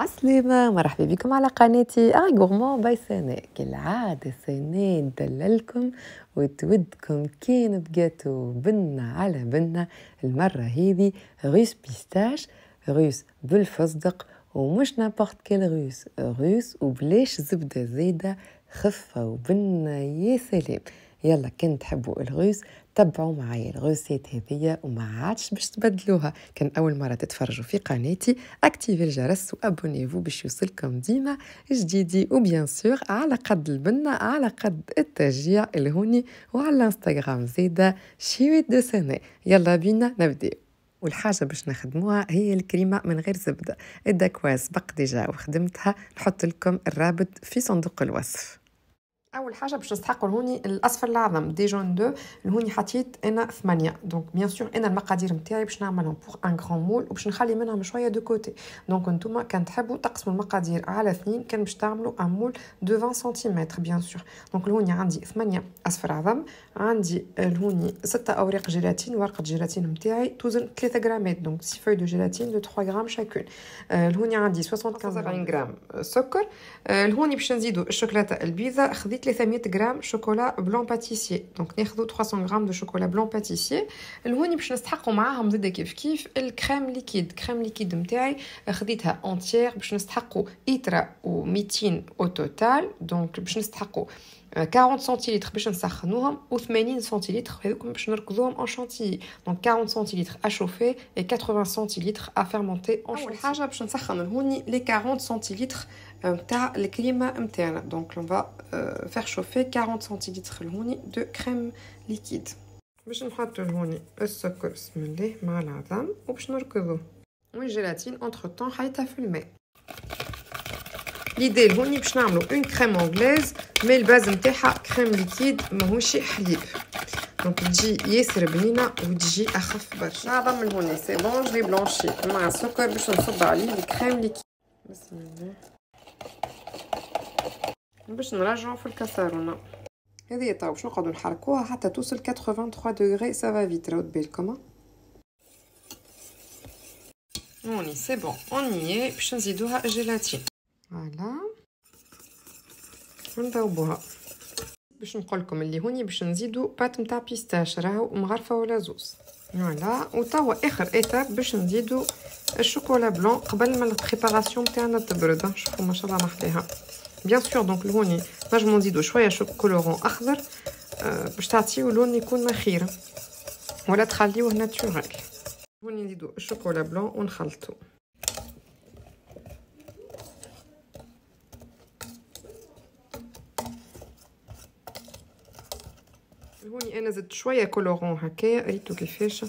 عسلامة، مرحبا بكم على قناتي غورمون باي سناء. كالعادة سناء ندللكم وتودكم كان بجاتو بنا على بنا. المرة هذه غوس بيستاش، غوس بالفستق، ومش نابورت كال غوس وبلاش زبدة زايدة، خفة وبنا يا سلام. يلا كان تحبوا الغوس تبعوا معايا الغوسات هذية وما عادش باش تبدلوها. كان أول مرة تتفرجوا في قناتي اكتيفي الجرس وابونيفو باش يوصلكم ديما جديدي، وبيان سور على قد البنة على قد التشجيع الهوني، وعلى الانستغرام زيدا شوية دو سنة. يلا بينا نبدأ. والحاجة باش نخدموها هي الكريمة من غير زبدة. الدكواز سبق ديجا وخدمتها، نحط لكم الرابط في صندوق الوصف. اول حاجه باش نستحقوا الهوني الاصفر العظم ديجون دو. الهوني حطيت انا 8، دونك بيان سور انا المقادير نتاعي باش نعملهم بور ان غران مول وباش نخلي منهم شويه دو كوتي. دونك نتوما كان تحبوا تقسموا المقادير على 2، كان باش تعملوا ان مول دو 20 سنتيمتر بيان سور. دونك الهوني عندي 8 اصفر عظم، عندي الهوني 6 اوراق جيلاتين، ورقه جيلاتين نتاعي توزن 3 غرامات، دونك 6 فوي دو جيلاتين دو 3 غرام شاكون. الهوني عندي 75 غرام سكر. الهوني باش نزيدوا الشوكولاته البيضاء، خذيت 300 غرام شوكولا بلون باتيسيي، دونك ناخذوا 300 غرام دو شوكولا بلون باتيسيي. الهوني باش نستحقوا معاهم زيد كيف كيف الكريم ليكيد. كريم ليكيد نتاعي خذيتها اونتيير باش نستحقوا ايترا و200 او توتال، دونك باش نستحقوا 40 سنتيلتر باش نسخنوهم و80 سنتيلتر هذوكم باش نركضوهم اون شانتيي. دونك 40 سنتيلتر اشوفي و 80 سنتيلتر افيرمونتي اون شانتيي. اول حاجه باش نسخن الهوني لي 40 سنتيلتر تاع الكريمه نتاعنا، دونك لون فا فير شوفي 40 سنتيلتر الهوني دو كريم ليكيد. باش نحطو الهوني السكر بسم الله مع العظم وباش نركضوه، والجيلاتين اونتر طون حيتها في الماء. ليدي الهوني باش نعملو اون كريم انجليز مي الباز نتاعها كريم ليكيد ماهوش حليب، دونك تجي ياسر بنينه وتجي اخف برشا. نعظم الهوني سي بون جلي بلونشي مع السكر باش نصب عليه الكريم ليكيد بسم الله باش نرجعو في الكاسرونه. هذه طاو باش نقعدو نحركوها حتى توصل 83 دوغري. سافا فيت راهو بالكم. هوني سي بون اونيي باش نزيدوها الجيلاتين فوالا ونذوبوها. باش نقولكم اللي هوني باش نزيدو بات نتاع بيستاش راهو مغرفه ولا زوز فوالا. وتوا اخر ايتاب باش نزيدو الشوكولا بلون قبل ما البريباراسيون تاعنا تبرد. شوفوا ما شاء الله محلاها بيان سور. دونك الهوني نجمو نزيدو شويه كولورون اخضر باش تعطيو لون يكون مخير ولا تخليوه ناتورال. هوني نزيدو الشوكولا بلون ونخلطو. هوني انا زدت شويه كولورون هكايا ريتو كيفاش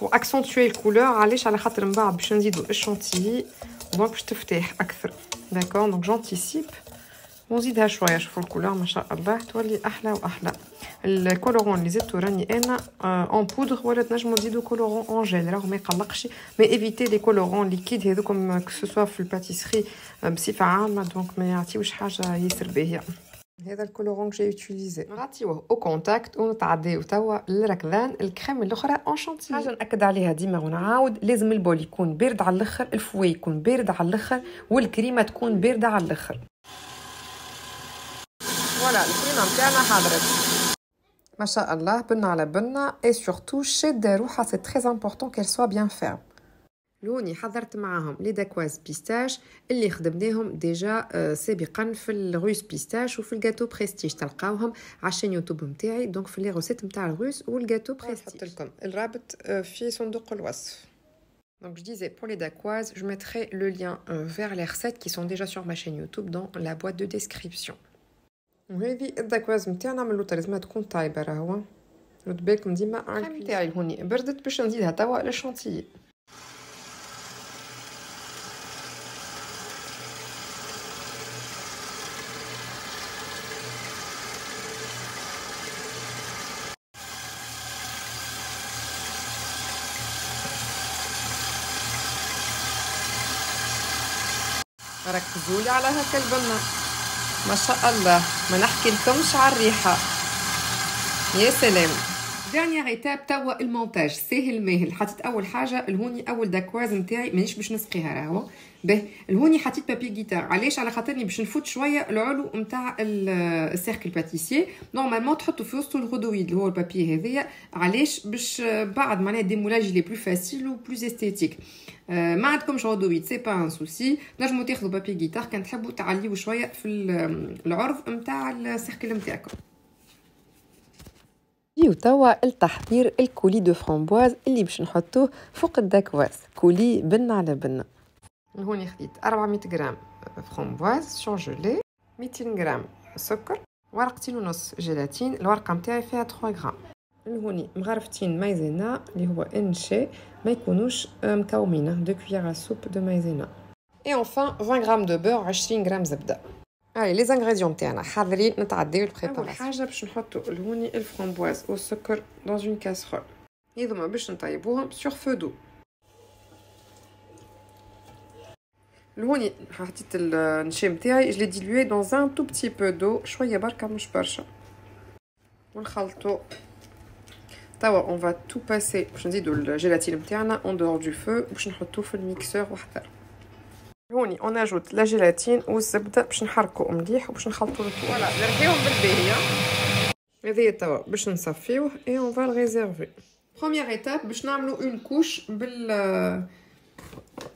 بو اكسنتوي الكولور. علاش؟ على خاطر من بعد باش نزيدو الشونتيي دونك باش تفتح اكثر. داكور دونك جونتيسيب ونزيدها شويه. شوفوا الكولور ما شاء الله تولي احلى واحلى. الكولورون اللي زدتو راني انا اون بودر ولا تنجموا تزيدوا كولورون اون جيل راهو ما يقلقش، مي ايفيتي لي كولورون ليكيد هذوكم كسوسوا في الباتيسري بصفه عامه، دونك ما يعطيوش حاجه ياسر باهيه. هذا الكولورون جاي يوتيليزي نعطيوه او كونتاكت ونتعداو توا للركضان الكريم الاخرى اون شانتي. حاجه ناكد عليها ديما ونعاود، لازم البول يكون بارد على الاخر، الفوي يكون بارد على الاخر، والكريمه تكون بارده على الاخر. فوالا الكريمه نتاعنا حضرت ما شاء الله بنه على بنه، اي سورتو شاده روحها. سي تري امبورطون كيل سوا بيان فيرم. لوني حضرت معاهم لي داكواز بيستاش اللي خدمناهم ديجا سابقا في الغوس بيستاش وفي الجاتو بريستيج، تلقاوهم على الشين يوتيوب نتاعي دونك في لي روسيت نتاع الغوس والجاتو بريستيج. نحط لكم الرابط في صندوق الوصف. Donc je disais pour les dacquoises, je mettrai le lien vers les recettes qui sont déjà sur ma chaîne YouTube dans la boîte de description. وهذه الداكواز نتاعنا من لوطا لازم تكون طايبه راهو رد بالكم ديما على الكريم نتاعي. هوني بردت باش نزيدها توا للشونتيي. ركزوا لي على هكا البنه ما شاء الله، ما نحكي لكمش على الريحه يا سلام. دانيير ايتاب توا المونتاج ساهل ماهل. حطيت اول حاجه الهوني اول داكواز نتاعي مانيش باش نسقيها راهو باهي. الهوني حطيت بابي جيتار علاش؟ على خاطرني باش نفوت شويه العلو نتاع السيركل باتيسيي. نورمالمون تحطوا في وسطو الغدويد اللي هو البابي هذايا علاش؟ باش بعد معناها ديمولاج لي بلو فاسيل و بلو استيتيك. ما عندكمش غدويد سي با ان سوسي، نجموا تاخذوا بابي جيتار كان تحبوا تعليوا شويه في العرض نتاع السيركل نتاعكم. وتوا التحضير الكولي دو فرامبواز اللي باش نحطوه فوق الداكواز. كولي بنه على بنه. هوني خديت 400 غرام فرامبواز شونجولي، 200 غرام سكر، ورقتين ونص جيلاتين. الورقه نتاعي فيها 3 غرام. هوني مغرفتين مايزينا اللي هو انشي ما يكونوش مكومينه، 2 كويير سوب دو مايزينا. اي انفان 20 غرام دو بور، 20 غرام زبده. allez لي زانغريديون تاعنا حاضرين نتعديو البريباراسيون. اول حاجه باش نحطوا الهوني الفرامبواز والسكر dans une casserole. هذوما باش نطيبوهم sur feu doux. الهوني حطيت النشا نتاعي جلي ديلوي dans un tout petit peu d'eau، شويه بركه مش برشا، ونخلطو. توا اون فا تو باسي باش نزيدو الجيلاتين نتاعنا اون دور دو فو باش نحطوه في الميكسور وحدر. هوني اون اجوت لا جيلاتين والزبده باش نحركو مليح وباش نخلطو الكل. فوالا نرحيوهم بالباهيه. هذايا توا باش نصفيوه اي اون فا ريزيرفي. بروميير ايتاب باش نعملو اون كوش بال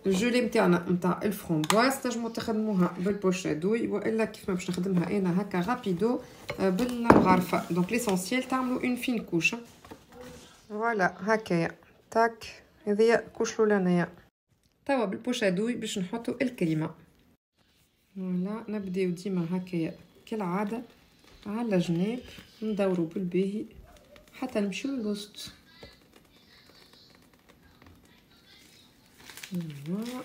الجولي نتاعنا نتاع الفرامبواز. تنجمو تخدموها بالبوشادوي والا كيف ما باش نخدمها انا هكا رابيدو بالمغرفه. دونك ليسونسيال تعملو اون فين كوش. فوالا هكايا تاك. هذيا كوش الاولانيه. توا بالبوشادوي باش نحطو الكريمه. فوالا نبداو ديما هكايا كالعاده على جناب، ندورو بالباهي حتى نمشيو للوسط. فوالا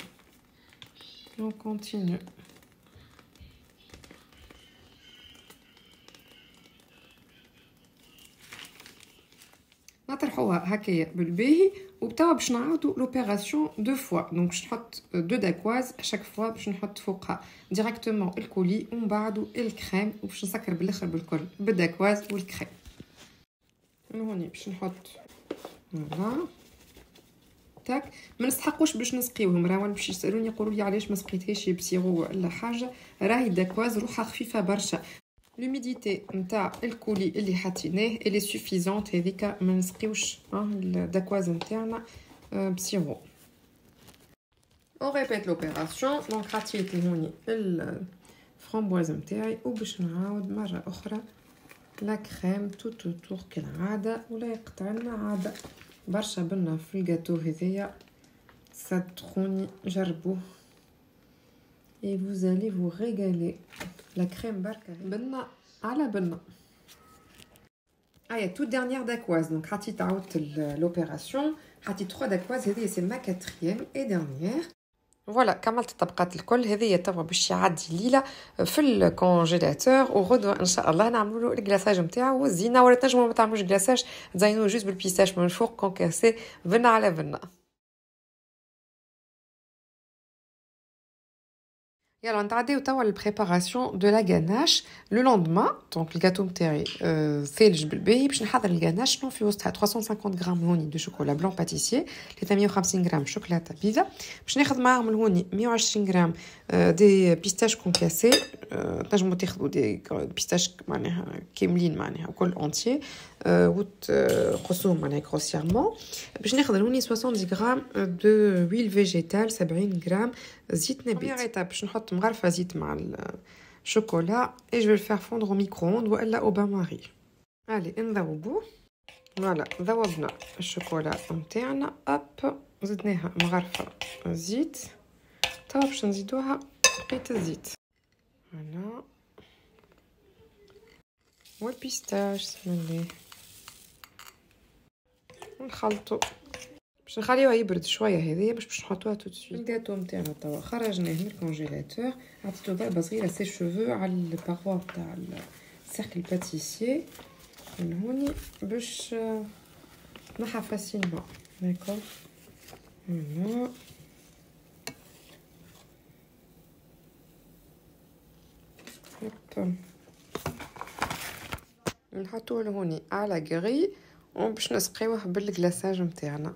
اون كونتينيو. نطرحوها هكايا بالباهي. وبتوا باش نعاودو لوبيراسيون دو فوا. دونك باش نحط دو داكواز شاك فوا باش نحط فوقها ديريكتومون الكولي ومن بعدو الكريم، وباش نسكر بالاخر بالكل بالداكواز والكريم. هوني باش نحط فوالا تاك. ما نستحقوش باش نسقيوهم، راهو باش يسالوني يقولوا لي علاش ما سقيتهاش بسيرو ولا حاجه. راهي الداكواز روحها خفيفه برشا. لوميديتي نتاع الكولي اللي حطيناه اللي سوفيزونت، هذيك ما نسقيوش الداكواز نتاعنا بسيرو. اون ريبيت لوبيراسيون. دونك حطيت هوني الفرامبواز نتاعي وباش نعاود مره اخرى لا كريم توت تور كالعاده، ولا يقطع لنا عاده برشا بنا في الجاتو هذايا. صدقوني جربوه et vous allez vous régaler. la crème بركه بنا على بنا. tout dernière dacquoise. donc حطيت عاودت لوبيراسيون، حطيت 3 داكواز. هذه سي ما 4e et dernière. فوالا كملت الطبقات الكل. هذه توا باش يعدي ليله في الكونجيلاتور، وغدوه ان شاء الله نعملوا له الكلاصاج نتاعو والزينه. ولا تنجموا ما تعملوش كلاصاج، تزينوه جوست بالبيستاش من فوق كونكاسي بنا على بنا. يلا نتعداو توا البريباراسيون دو لا غاناش لو لوندمان. دونك الجاتو نتاعي ثلج بالباهي. باش نحضر الغاناش شنو في وسطها 350 غرام هوني دو شوكولا بلون باتيسيي، 350 غرام شوكولاته بيزا. باش ناخذ معاهم الهوني 120 غرام دي بيستاش كونكاسي. تنجموا تاخذوا دي بيستاش معناها كاملين معناها وكل اونتيي وتقصوهم معناها كروسييرمون. باش ناخذ الهوني 70 غرام دو ويل فيجيتال، 70 غرام زيت نبات. بروميير ايتاب باش نحط مغرفه زيت مع الشوكولا et je vais le faire fondre au micro-ondes ولا au bain-marie. allez نذوبوه. فوالا ذوبنا الشوكولا نتاعنا. اب زدناها مغرفه زيت. توا باش نزيدوها بقيه الزيت. فوالا والبيستاش بسم الله ونخلطو. باش نخليوها يبرد شويه هذيا باش نحطوها تو سويت. الجاتو نتاعنا توا خرجناه من الكونجيلاتور، عطيتو ضربه صغيره سي شوفو على الباروا تاع السيركل باتيسيي من هوني باش نحا فاسيلمون. داكور فوالا نحطوه لهوني على غري وباش نسقيوه بالكلاصاج نتاعنا.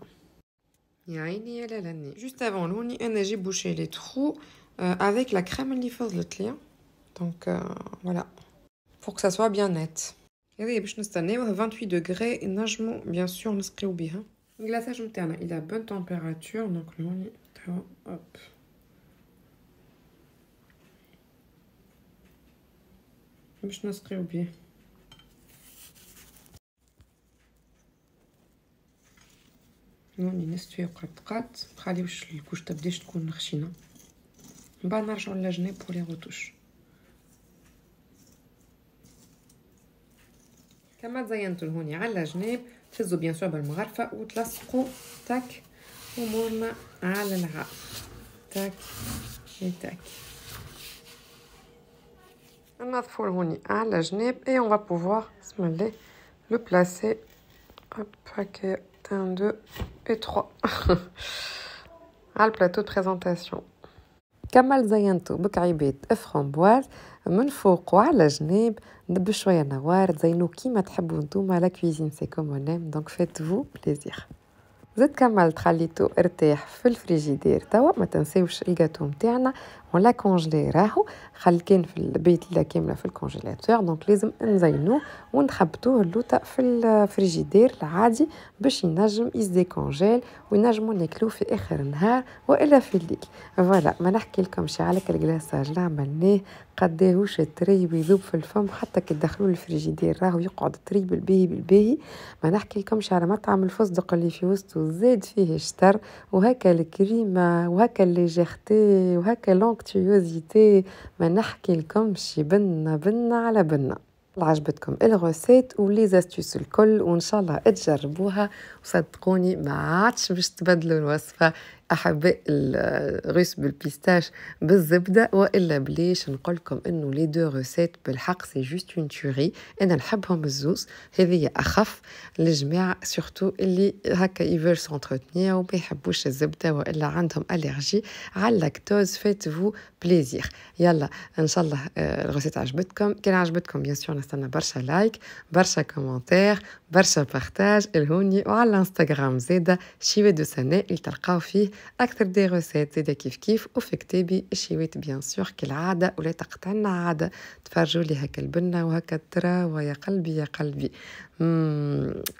يا عيني يا لالاني. جوست افون هوني انا جي بوشي لي ترو avec la crème اللي فضلت لي. دونك فوالا pour que ça soit bien net. هذه باش نستناوه 28 دوغري نجمو بيان سور نسقيو بيها. الكلاصاج نتاعنا الى بون تمبيراتور دونك هوني تاع هوب باش نسقيو بيه. هوني نستوي قط نخليوش الكوش تبداش تكون خشينه من بعد نرجعو للجناب بور لي روتوش. كما زينتو هوني على الجناب تهزو بيان سور بالمغرفه وتلصقوا تاك امورنا على العاب تاك تاك. ننظفو هوني على الجناب اي اون va pouvoir بسم الله لو بلاسي هوب هكا 1 2 et 3 على البلاطو دو بريزونطاسيون. كمل زينتو بكعيبات فرامبواز من فوق وعلى جناب بشويه نوار تزينو كيما تحبوا نتوما. لا كويزين سي كوم اون ايم دونك فيت فو بليزير. زيد كملت خليته ارتاح في الفريجيدير توا. ما تنساوش الجاتو نتاعنا ولا كونجلي راهو كان في البيت لا كامله في الكونجيلاتور دونك لازم نزينوه ونخبطوه اللوطه في الفريجيدير العادي باش ينجم يزديكونجيل وينجموا ناكلوه في اخر النهار والا في الليل. فوالا ما نحكي لكم شي على الكلاصاج اللي عملناه قداهوش تريب يذوب في الفم حتى كي تدخلوه الفريجيدير راهو يقعد تريب بالباهي. ما نحكي لكمش على مطعم الفستق اللي في وسطه زاد فيه شتر وهكا الكريمه وهكا الليجيرتي وهكا لونكتيوزيتي. ما نحكي لكمش بنا على بنا. عجبتكم الغوسيت ولي زاستيوس الكل وان شاء الله تجربوها وصدقوني ما عادش باش تبدلوا الوصفه. احباء الغوس بالبيستاش بالزبده والا بليش نقولكم انه لي دو روسيت بالحق سي جوست اون توري. انا نحبهم الزوز. هذه اخف للجماعه سورتو اللي هكا يفير سونترتنير وما يحبوش الزبده والا عندهم الرجي على اللاكتوز. فيت فو بليزير. يلا ان شاء الله الغوسيت عجبتكم. كان عجبتكم بيان سور نستنى برشا لايك برشا كومنتير برشا بارتاج الهوني وعلى الانستغرام زاده شيوي دو سناء اللي تلقاو فيه اكثر دي روسيت زاده كيف وفي كتابي الشيوات بيان سور كالعاده ولا تقطعنا عاده تفرجوا لي هكا البنه وهكا التراوه يا قلبي يا قلبي.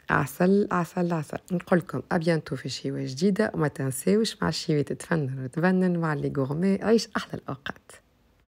عسل عسل عسل. نقول لكم ابيانتو في شيوه جديده وما تنساوش مع الشيوات تفنن وتبنن مع لي غورمي عيش احلى الاوقات.